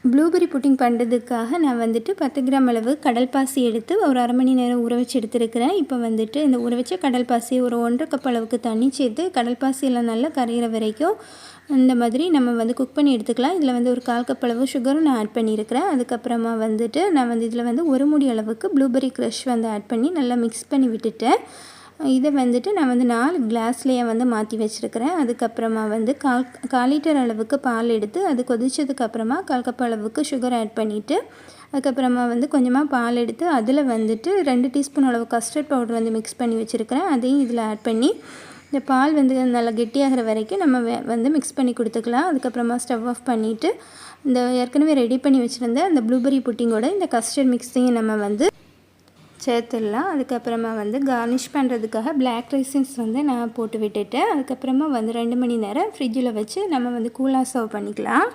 Blueberry pudding பண்ணுறதுக்காக நான் வந்துட்டு 10 கிராம் அளவு கடல் பாசி எடுத்து ஒரு அரை மணி நேரம் ஊற வச்சு எடுத்துருக்கிறேன். இப்போ வந்துட்டு இந்த ஊற வச்ச கடல் பாசி ஒரு 1.5 கப் அளவுக்கு தண்ணி சேர்த்து கடல் பாசியெல்லாம் நல்லா கரையிற வரைக்கும் இந்த மாதிரி நம்ம வந்து குக் பண்ணி எடுத்துக்கலாம். இதில் வந்து ஒரு 1/4 கப் அளவு சுகரும் நான் ஆட் பண்ணியிருக்கிறேன். அதுக்கப்புறமா வந்துட்டு நான் வந்து இதில் வந்து ஒரு மூடி அளவுக்கு ப்ளூபெர்ரி க்ரஷ் வந்து ஆட் பண்ணி நல்லா மிக்ஸ் பண்ணி விட்டுட்டேன். இதை வந்துட்டு நான் வந்து 4 கிளாஸ்லேயே வந்து மாற்றி வச்சுருக்கிறேன். அதுக்கப்புறமா வந்து 1/4 லிட்டர் அளவுக்கு பால் எடுத்து அது கொதிச்சதுக்கப்புறமா 1/4 கப் அளவுக்கு சுகர் ஆட் பண்ணிவிட்டு அதுக்கப்புறமா வந்து கொஞ்சமாக பால் எடுத்து அதில் வந்துட்டு 2 டீஸ்பூன் அளவு கஸ்டர்ட் பவுடர் வந்து மிக்ஸ் பண்ணி வச்சுருக்கிறேன். அதையும் இதில் ஆட் பண்ணி இந்த பால் வந்து நல்லா கெட்டியாகிற வரைக்கும் நம்ம வந்து மிக்ஸ் பண்ணி கொடுத்துக்கலாம். அதுக்கப்புறமா ஸ்டவ் ஆஃப் பண்ணிவிட்டு இந்த ஏற்கனவே ரெடி பண்ணி வச்சுருந்த அந்த ப்ளூபெர்ரி புட்டிங்கோட இந்த கஸ்டர்ட் மிக்ஸையும் நம்ம வந்து சேர்த்துடலாம். அதுக்கப்புறமா வந்து கார்னிஷ் பண்ணுறதுக்காக பிளாக் ரைசின்ஸ் வந்து நான் போட்டு விட்டுட்டேன். அதுக்கப்புறமா வந்து 2 மணி நேரம் ஃப்ரிட்ஜில் வச்சு நம்ம வந்து கூலாக சர்வ் பண்ணிக்கலாம்.